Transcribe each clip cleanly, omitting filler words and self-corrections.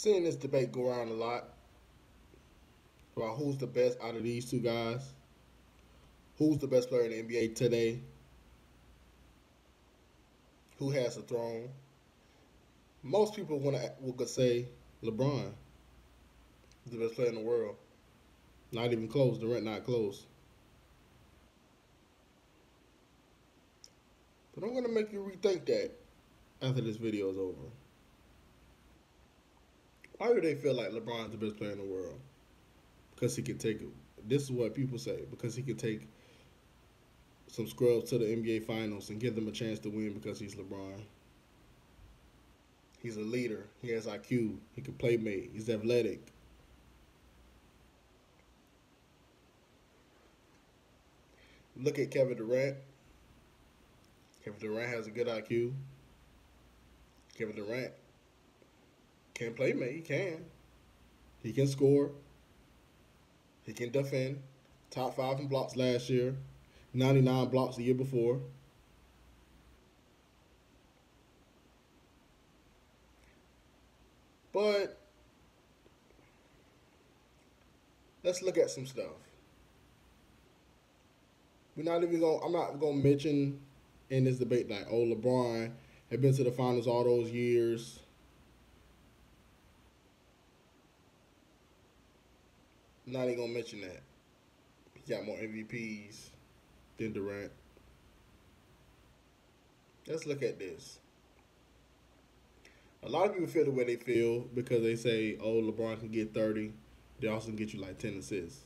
Seeing this debate go around a lot about who's the best out of these two guys, who's the best player in the NBA today, who has the throne. Most people will say LeBron is the best player in the world. Not even close. Durant not close. But I'm gonna make you rethink that after this video is over. Why do they feel like LeBron's the best player in the world? Because he can take it. This is what people say. Because he can take some scrubs to the NBA Finals and give them a chance to win because he's LeBron. He's a leader. He has IQ. He can play mate. He's athletic. Look at Kevin Durant. Kevin Durant has a good IQ. Kevin Durant can play mate. He can. He can score. He can defend. Top 5 in blocks last year. 99 blocks the year before. But let's look at some stuff. I'm not gonna mention in this debate like, oh, LeBron had been to the finals all those years. Not even gonna mention that. He got more MVPs than Durant. Let's look at this. A lot of people feel the way they feel because they say, oh, LeBron can get 30. They also can get you like 10 assists.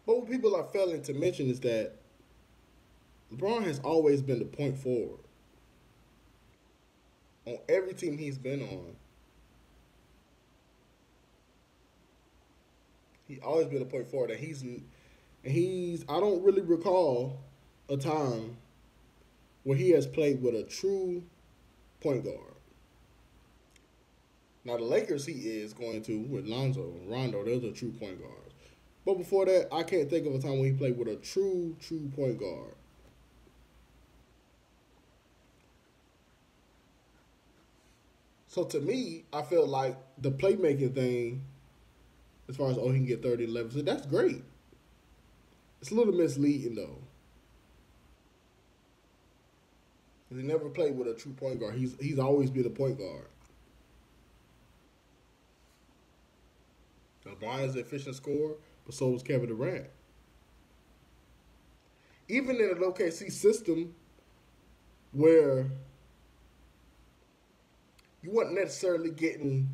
But what people are failing to mention is that LeBron has always been the point forward on every team he's been on. He's always been a point forward, and he's. I don't really recall a time where he has played with a true point guard. Now the Lakers, he is going to with Lonzo and Rondo. Those are true point guards. But before that, I can't think of a time when he played with a true point guard. So to me, I feel like the playmaking thing, as far as, oh, he can get 30, 11, so that's great. It's a little misleading though. He never played with a true point guard. He's always been a point guard. LeBron is an efficient scorer, but so was Kevin Durant. Even in an OKC system where you weren't necessarily getting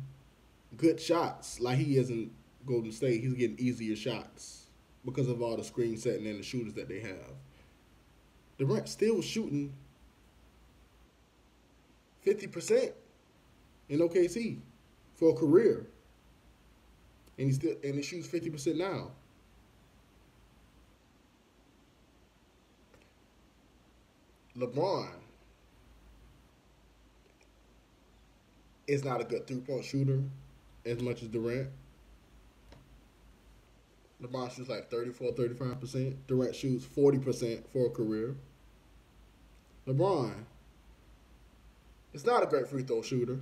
good shots like he is in Golden State, he's getting easier shots because of all the screen setting and the shooters that they have. Durant still was shooting 50% in OKC for a career, and he shoots 50% now. LeBron is not a good 3-point shooter as much as Durant. LeBron shoots like 34, 35%. Durant shoots 40% for a career. LeBron is not a great free throw shooter.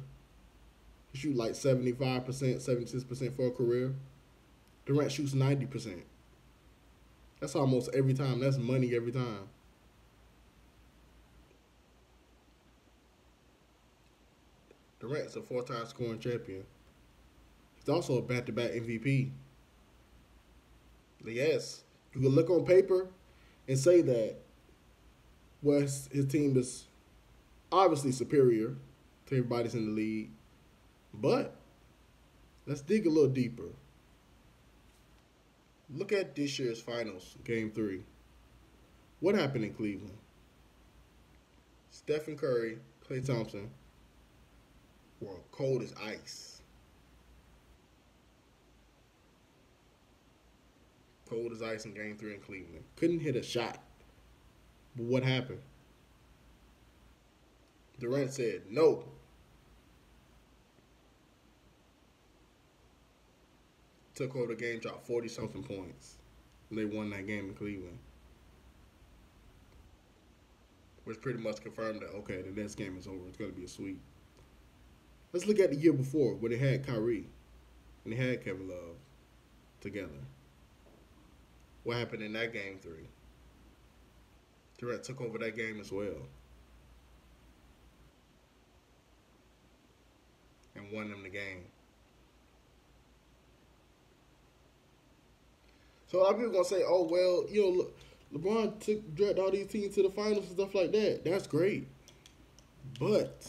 He shoots like 75%, 76% for a career. Durant shoots 90%. That's almost every time. That's money every time. Durant's a 4-time scoring champion. He's also a back-to-back MVP. Yes, you can look on paper and say that, well, his team is obviously superior to everybody's in the league. But let's dig a little deeper. Look at this year's finals, game 3. What happened in Cleveland? Stephen Curry, Klay Thompson were cold as ice. Cold as ice in game 3 in Cleveland. Couldn't hit a shot. But what happened? Durant said no. Took over the game, dropped 40 something points. And they won that game in Cleveland. Which pretty much confirmed that, okay, the next game is over. It's going to be a sweep. Let's look at the year before when they had Kyrie and they had Kevin Love together. What happened in that game three? Durant took over that game as well and won them the game. So a lot of people gonna say, "Oh well, LeBron took dragged all these teams to the finals and stuff like that. That's great." But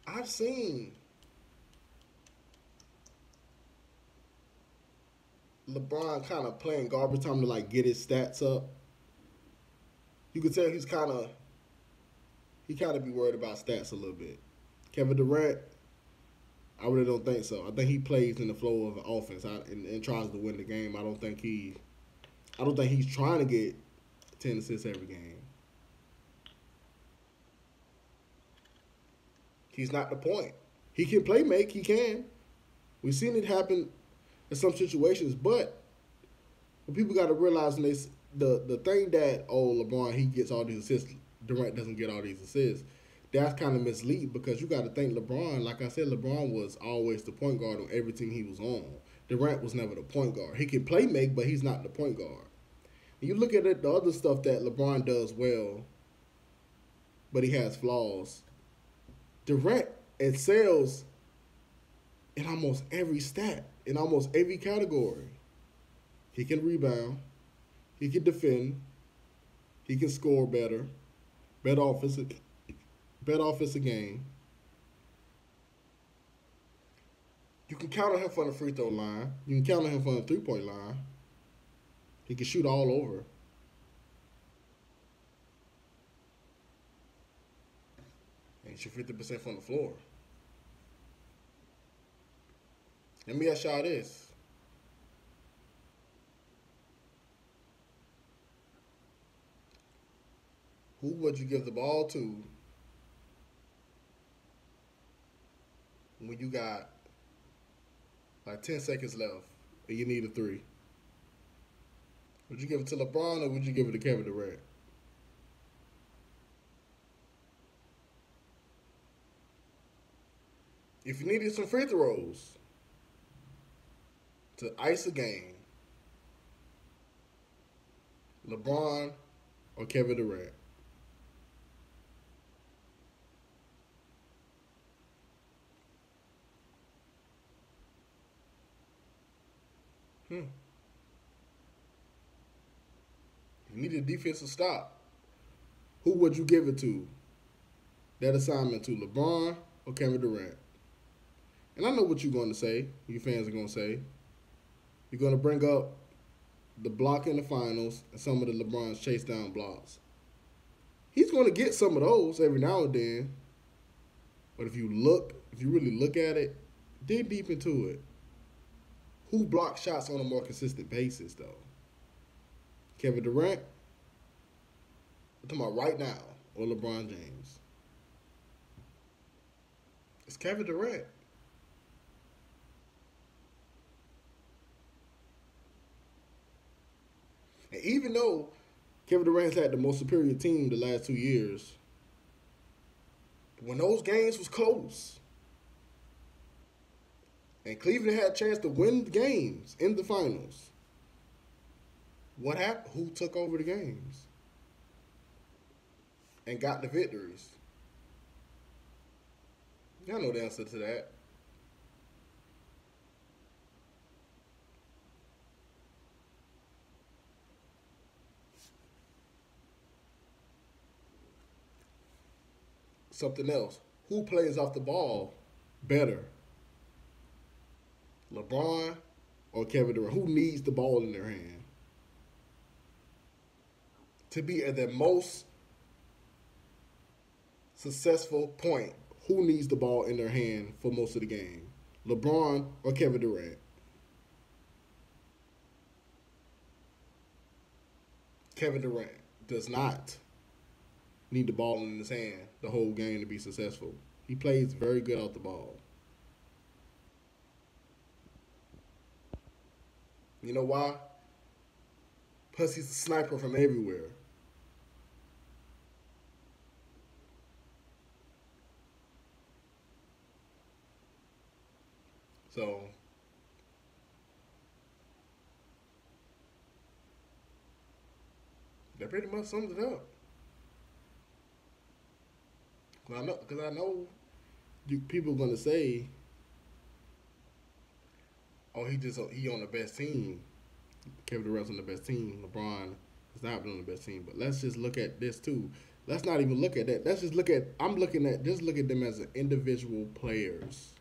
I've seen LeBron kind of playing garbage time to like get his stats up. You could tell he kind of be worried about stats a little bit. Kevin Durant, I really don't think so. I think he plays in the flow of the offense and tries to win the game. I don't think he's trying to get 10 assists every game. He's not the point. He can play make. He can. We've seen it happen in some situations, but what people got to realize in this, the thing that LeBron he gets all these assists, Durant doesn't get all these assists. That's kind of misleading because you got to think LeBron. Like I said, LeBron was always the point guard on every team he was on. Durant was never the point guard. He can play make, but he's not the point guard. And you look at it, the other stuff that LeBron does well, but he has flaws. Durant excels in almost every stat, in almost every category. He can rebound. He can defend. He can score better. Better offensive game. You can count on him from the free throw line. You can count on him from the 3-point line. He can shoot all over. And he shoot 50% from the floor. Let me ask y'all this. Who would you give the ball to when you got like 10 seconds left and you need a three? Would you give it to LeBron or would you give it to Kevin Durant? If you needed some free throws to ice a game, LeBron or Kevin Durant? Hmm. If you need a defensive stop, who would you give it to? That assignment to LeBron or Kevin Durant? And I know what you're going to say. You fans are going to say. You're going to bring up the block in the finals and some of the LeBron's chase down blocks. He's going to get some of those every now and then. But if you really look at it, dig deep into it. Who blocks shots on a more consistent basis, though? Kevin Durant? I'm talking about right now, or LeBron James? It's Kevin Durant. And even though Kevin Durant's had the most superior team the last 2 years, when those games was close, and Cleveland had a chance to win the games in the finals, what happened? Who took over the games and got the victories? Y'all know the answer to that. Something else. Who plays off the ball better? LeBron or Kevin Durant? Who needs the ball in their hand? To be at their most successful point, who needs the ball in their hand for most of the game? LeBron or Kevin Durant? Kevin Durant does not need the ball in his hand the whole game to be successful. He plays very good off the ball. You know why? Plus, he's a sniper from everywhere. That pretty much sums it up. Cause I know people gonna say, "Oh, he on the best team." Kevin Durant's on the best team. LeBron has not been on the best team. But let's just look at this too. Let's not even look at that. Let's just look at. I'm looking at just look at them as individual players.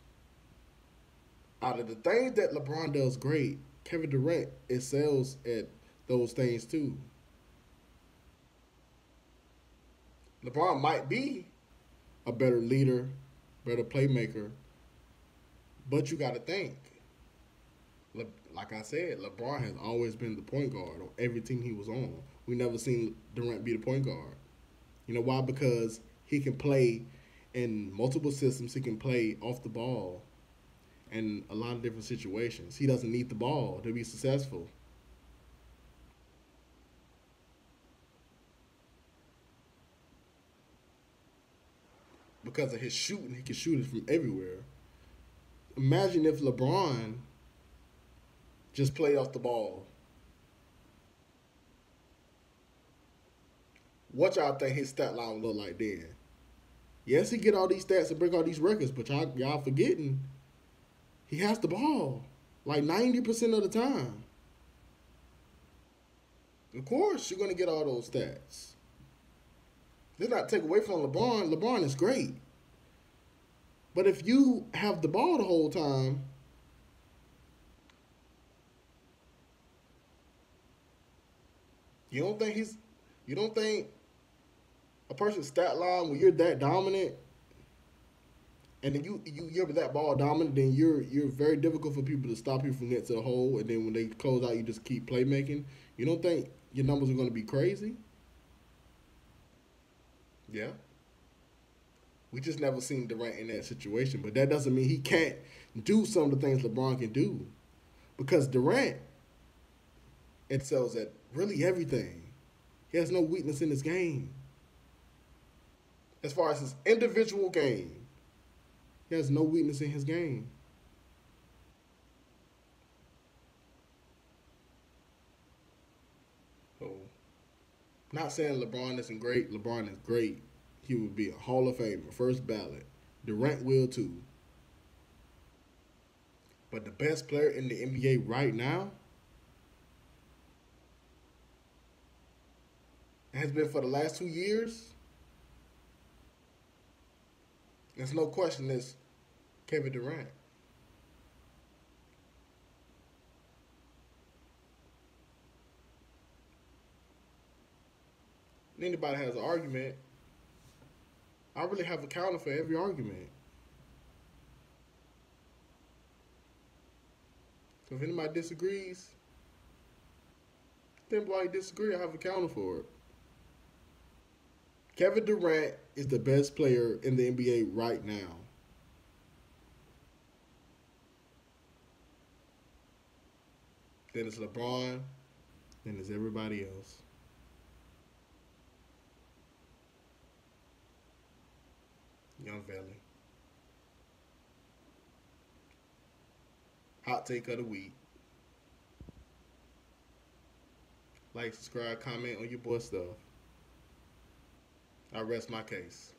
Out of the things that LeBron does great, Kevin Durant excels at those things too. LeBron might be a better leader, better playmaker, but you got to think. Like I said, LeBron has always been the point guard on every team he was on. We never seen Durant be the point guard. You know why? Because he can play in multiple systems. He can play off the ball in a lot of different situations. He doesn't need the ball to be successful. Because of his shooting, he can shoot it from everywhere. Imagine if LeBron just played off the ball. What y'all think his stat line would look like then? Yes, he get all these stats and break all these records, but y'all forgetting he has the ball like 90% of the time. Of course, you're gonna get all those stats. Let's not take away from LeBron. LeBron is great, but if you have the ball the whole time, you don't think he's, you don't think a person's stat line when you're that dominant, and then you're that ball dominant, then you're very difficult for people to stop you from getting to the hole, and then when they close out, you just keep playmaking. You don't think your numbers are going to be crazy? Yeah. We just never seen Durant in that situation, but that doesn't mean he can't do some of the things LeBron can do, because Durant excels at really everything. He has no weakness in his game. As far as his individual game, he has no weakness in his game. So, not saying LeBron isn't great. LeBron is great. He would be a Hall of Famer, first ballot. Durant will too. But the best player in the NBA right now has been for the last 2 years. There's no question. It's Kevin Durant. Anybody has an argument, I really have a counter for every argument. So if anybody disagrees, then why disagree? I have a counter for it. Kevin Durant is the best player in the NBA right now. Then it's LeBron. Then it's everybody else. Young Valley. Hot take of the week. Like, subscribe, comment on your boy stuff. I rest my case.